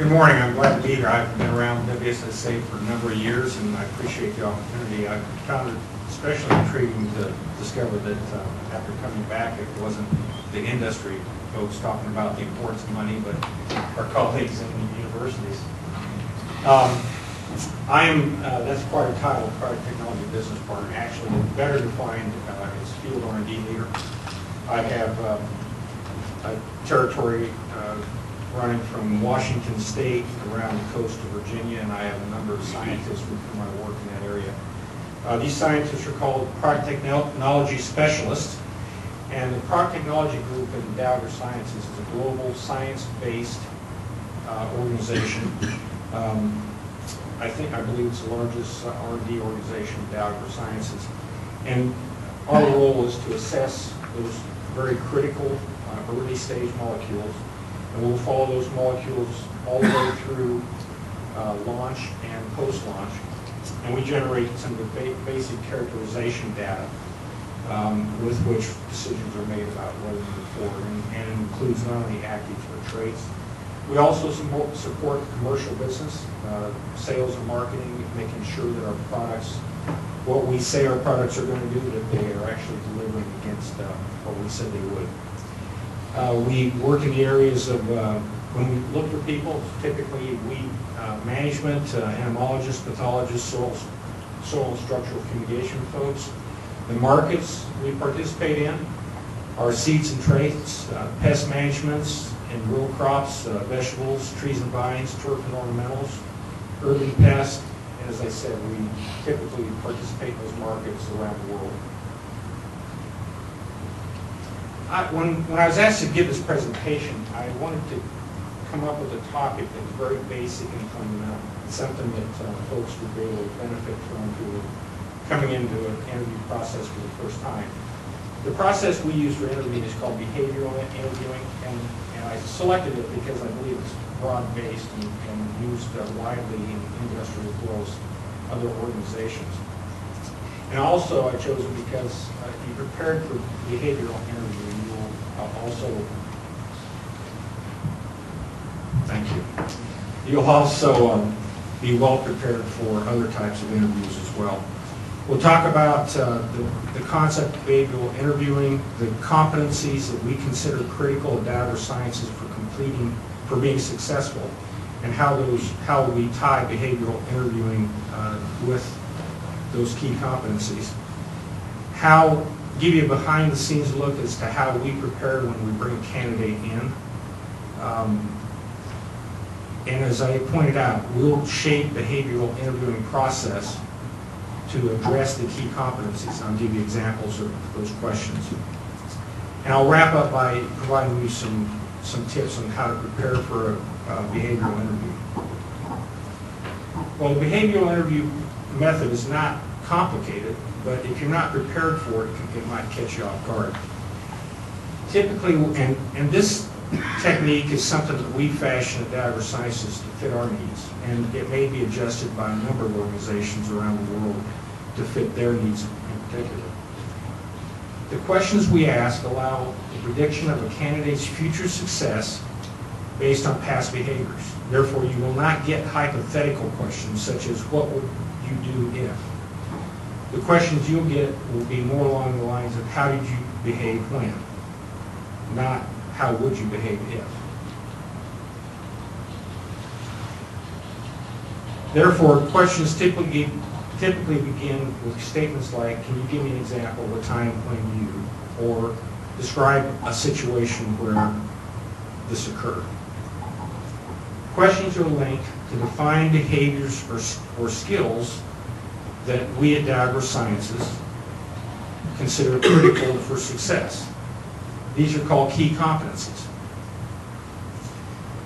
Good morning. I'm glad to be here. I've been around WSSA for a number of years, and I appreciate the opportunity. I found it especially intriguing to discover that after coming back, it wasn't the industry folks talking about the importance of money, but our colleagues in the universities. I am, that's quite a title, Product Technology Business Partner. Actually, better defined as Field R&D Leader. I have a territory running from Washington State around the coast of Virginia, and I have a number of scientists with whom I work in that area. These scientists are called Product Technology Specialists, and the Product Technology Group in Dow AgroSciences is a global science-based organization. I believe it's the largest R&D organization in Dow AgroSciences, and our role is to assess those very critical early stage molecules. And we'll follow those molecules all the way through launch and post-launch. And we generate some of the basic characterization data with which decisions are made about whether to move forward. And it includes not only actives but traits. We also support the commercial business, sales and marketing, making sure that our products, what we say our products are going to do, that they are actually delivering against what we said they would. We work in the areas of, when we look for people, typically management, entomologists, pathologists, soil and structural fumigation folks. The markets we participate in are seeds and traits, pest managements and row crops, vegetables, trees and vines, turf and ornamentals, urban pests, and as I said, we typically participate in those markets around the world. When I was asked to give this presentation, I wanted to come up with a topic that was very basic and fundamental. It's something that folks would be able to benefit from who are coming into an interview process for the first time. The process we use for interviewing is called behavioral interviewing, and I selected it because I believe it's broad-based and used widely in industry as well as other organizations. And also I chose it because if you're prepared for behavioral interviewing, you will also, thank you, you'll also be well prepared for other types of interviews as well. We'll talk about the concept of behavioral interviewing, the competencies that we consider critical at Dow AgroSciences for being successful, and how we tie behavioral interviewing with those key competencies. Give you a behind-the-scenes look as to how we prepare when we bring a candidate in. And as I pointed out, we'll shape behavioral interviewing process to address the key competencies. I'll give you examples of those questions. And I'll wrap up by providing you some tips on how to prepare for a behavioral interview. Well, the behavioral interview method is not complicated, but if you're not prepared for it, it might catch you off guard. Typically, and this technique is something that we fashion at Dow AgroSciences to fit our needs, and it may be adjusted by a number of organizations around the world to fit their needs in particular. The questions we ask allow the prediction of a candidate's future success based on past behaviors. Therefore, you will not get hypothetical questions such as, what would you do if? The questions you'll get will be more along the lines of, how did you behave when? Not, how would you behave if? Therefore, questions typically begin with statements like, can you give me an example of a time when you, or describe a situation where this occurred. Questions are linked to defined behaviors or skills that we at Dow AgroSciences consider critical for success. These are called key competencies.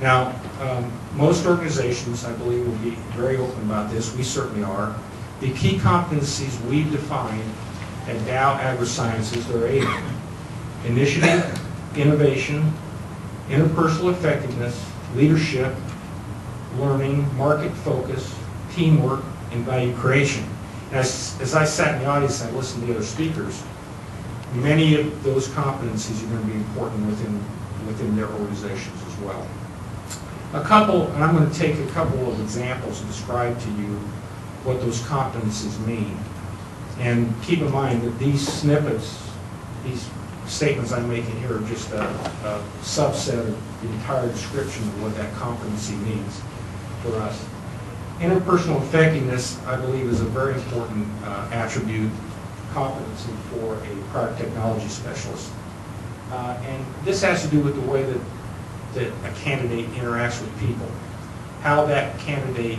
Now, most organizations, I believe, will be very open about this. We certainly are. The key competencies we've defined at Dow AgroSciences are 8. Initiative, innovation, interpersonal effectiveness, leadership, learning, market focus, teamwork, and value creation. As I sat in the audience and I listened to the other speakers, many of those competencies are going to be important within their organizations as well. And I'm going to take a couple of examples and describe to you what those competencies mean. And keep in mind that these snippets, these statements I'm making here are just a subset of the entire description of what that competency means for us. Interpersonal effectiveness, I believe, is a very important attribute, competency for a product technology specialist. And this has to do with the way that a candidate interacts with people, how that candidate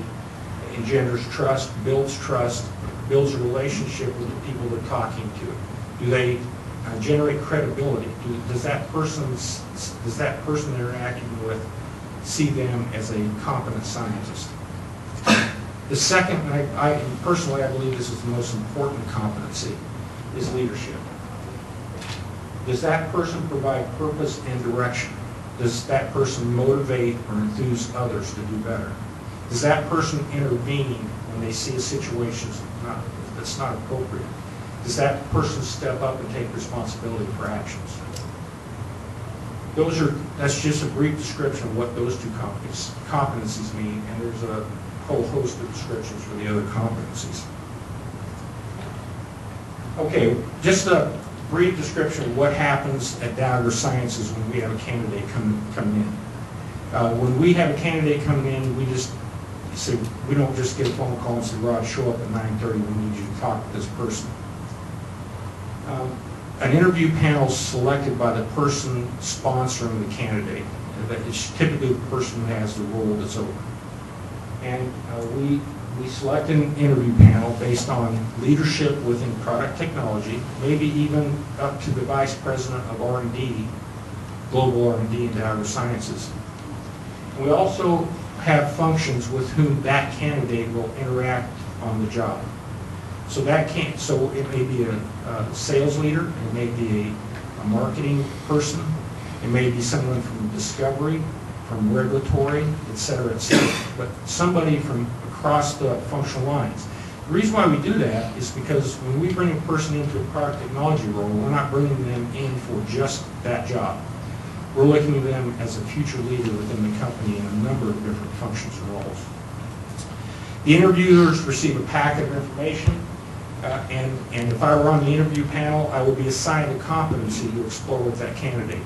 engenders trust, builds a relationship with the people they're talking to. Do they generate credibility? Does that person they're interacting with see them as a competent scientist? The second, and personally I believe this is the most important competency, is leadership. Does that person provide purpose and direction? Does that person motivate or enthuse others to do better? Does that person intervene when they see a situation that's not appropriate? Does that person step up and take responsibility for actions? That's just a brief description of what those two competencies mean, and there's a whole host of descriptions for the other competencies. Okay, just a brief description of what happens at Dow AgroSciences when we have a candidate come in. When we have a candidate come in, we don't just get a phone call and say, Rod, show up at 9:30, we need you to talk to this person. An interview panel is selected by the person sponsoring the candidate. It's typically the person who has the role that's open. And we select an interview panel based on leadership within product technology, maybe even up to the vice president of R&D, global R&D in Dow AgroSciences. And we also have functions with whom that candidate will interact on the job. So it may be a sales leader, it may be a marketing person, it may be someone from discovery, from regulatory, et cetera, but somebody from across the functional lines. The reason why we do that is because when we bring a person into a product technology role, we're not bringing them in for just that job. We're looking at them as a future leader within the company in a number of different functions and roles. The interviewers receive a packet of information, and if I were on the interview panel, I would be assigned a competency to explore with that candidate.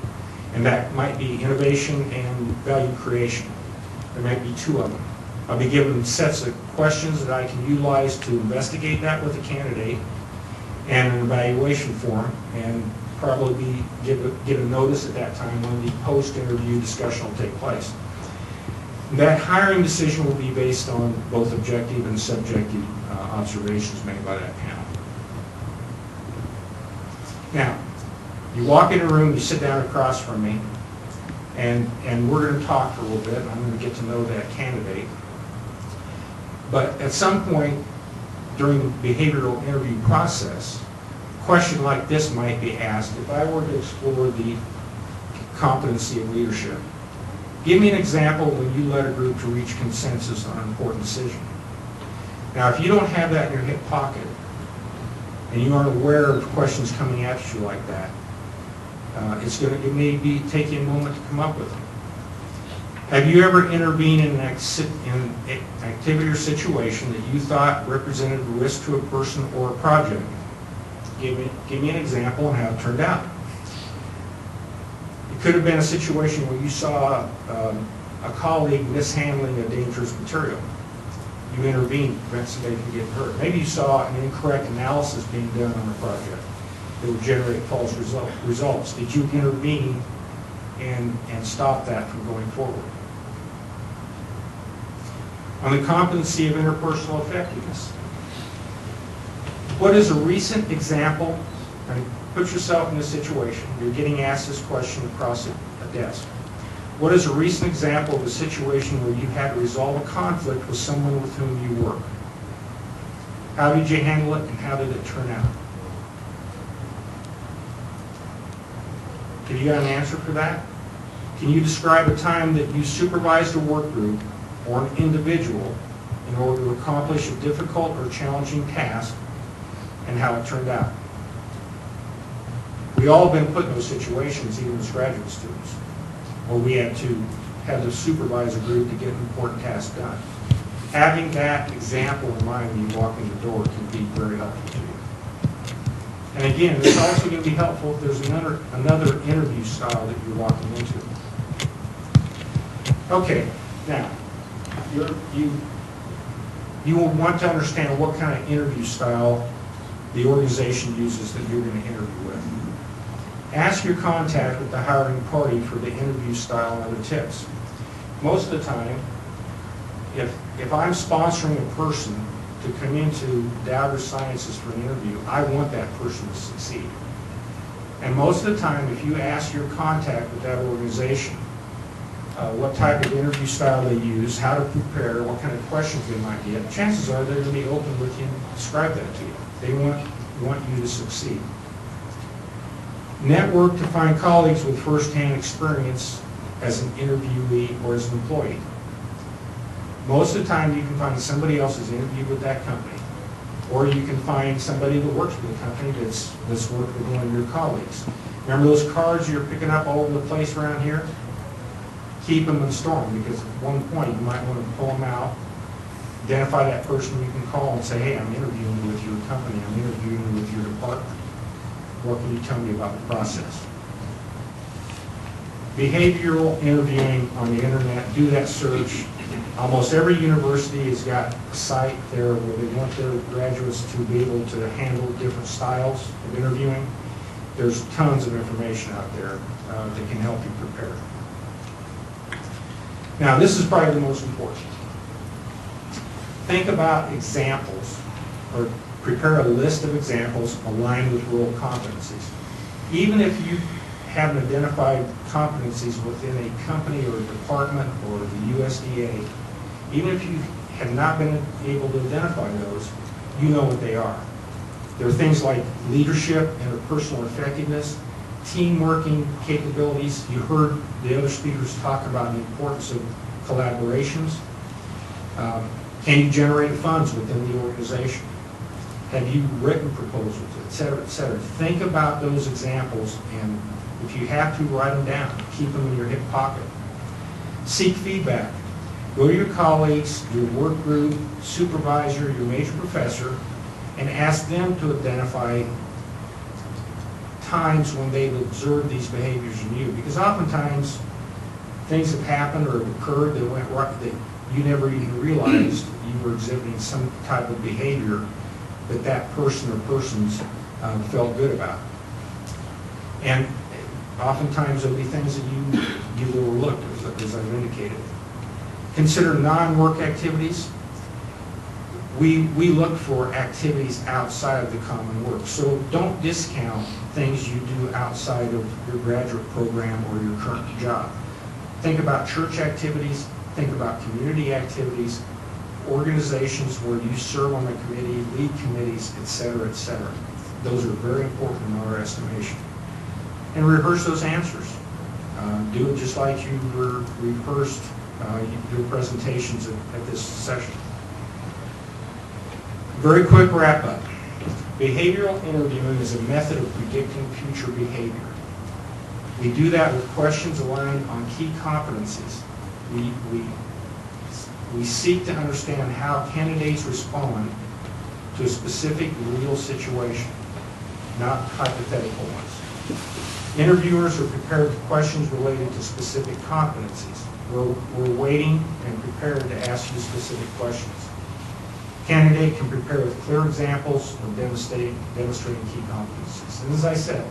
And that might be innovation and value creation. There might be two of them. I'll be given sets of questions that I can utilize to investigate that with the candidate and an evaluation form, and probably get a notice at that time when the post-interview discussion will take place. That hiring decision will be based on both objective and subjective observations made by that panel. Now, you walk in a room, you sit down across from me, and we're going to talk for a little bit, and I'm going to get to know that candidate. But at some point during the behavioral interview process, a question like this might be asked: if I were to explore the competency of leadership, give me an example when you led a group to reach consensus on an important decision. Now, if you don't have that in your hip pocket, and you aren't aware of questions coming at you like that, it may take you a moment to come up with them. Have you ever intervened in an activity or situation that you thought represented a risk to a person or a project? Give me an example of how it turned out. It could have been a situation where you saw a colleague mishandling a dangerous material. You intervened to prevent somebody from getting hurt. Maybe you saw an incorrect analysis being done on a project that would generate false results. Did you intervene and stop that from going forward? On the competency of interpersonal effectiveness, what is a recent example? Put yourself in this situation. You're getting asked this question across a desk. What is a recent example of a situation where you had to resolve a conflict with someone with whom you work? How did you handle it, and how did it turn out? Have you got an answer for that? Can you describe a time that you supervised a work group or an individual in order to accomplish a difficult or challenging task, and how it turned out? We all have been put in those situations, even as graduate students, where we had to have to supervise a group to get an important task done. Having that example in mind when you walk in the door can be very helpful to you. And again, it's also going to be helpful if there's another interview style that you're walking into. Okay, now, you will want to understand what kind of interview style the organization uses that you're going to interview with. Ask your contact with the hiring party for the interview style and other tips. Most of the time, if I'm sponsoring a person to come into Dow AgroSciences for an interview, I want that person to succeed. And most of the time, if you ask your contact with that organization what type of interview style they use, how to prepare, what kind of questions they might get, chances are they're going to be open with you and describe that to you. They want you to succeed. Network to find colleagues with first-hand experience as an interviewee or as an employee. Most of the time you can find somebody else who's interviewed with that company, or you can find somebody that works for the company that's worked with one of your colleagues. Remember those cards you're picking up all over the place around here? Keep them and store them, because at one point you might want to pull them out, identify that person you can call and say, hey, I'm interviewing with your company, I'm interviewing with your department. What can you tell me about the process? Behavioral interviewing on the internet, do that search. Almost every university has got a site there where they want their graduates to be able to handle different styles of interviewing. There's tons of information out there that can help you prepare. Now, this is probably the most important. Think about examples, or prepare a list of examples aligned with role competencies. Even if you haven't identified competencies within a company or a department or the USDA, even if you have not been able to identify those, you know what they are. There are things like leadership, interpersonal effectiveness, team working capabilities. You heard the other speakers talk about the importance of collaborations. Can you generate funds within the organization? Have you written proposals, et cetera, et cetera? Think about those examples, and if you have to, write them down. Keep them in your hip pocket. Seek feedback. Go to your colleagues, your work group, supervisor, your major professor, and ask them to identify times when they've observed these behaviors in you. Because oftentimes, things have happened or have occurred that went right, that you never even realized you were exhibiting some type of behavior that person or persons felt good about. And oftentimes there'll be things that you overlooked, as I've indicated. Consider non-work activities. We look for activities outside of the common work. So don't discount things you do outside of your graduate program or your current job. Think about church activities, think about community activities, organizations where you serve on a committee, lead committees, et cetera, et cetera. Those are very important in our estimation. And rehearse those answers. Do it just like you rehearsed your presentations at this session. Very quick wrap up. Behavioral interviewing is a method of predicting future behavior. We do that with questions aligned on key competencies. We seek to understand how candidates respond to a specific real situation, not hypothetical ones. Interviewers are prepared with questions related to specific competencies. We're waiting and prepared to ask you specific questions. Candidate can prepare with clear examples of demonstrating key competencies. And as I said,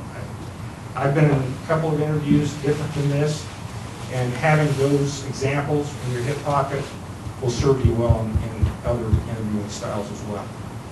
I've been in a couple of interviews different than this, and having those examples in your hip pocket will serve you well in other interviewing styles as well.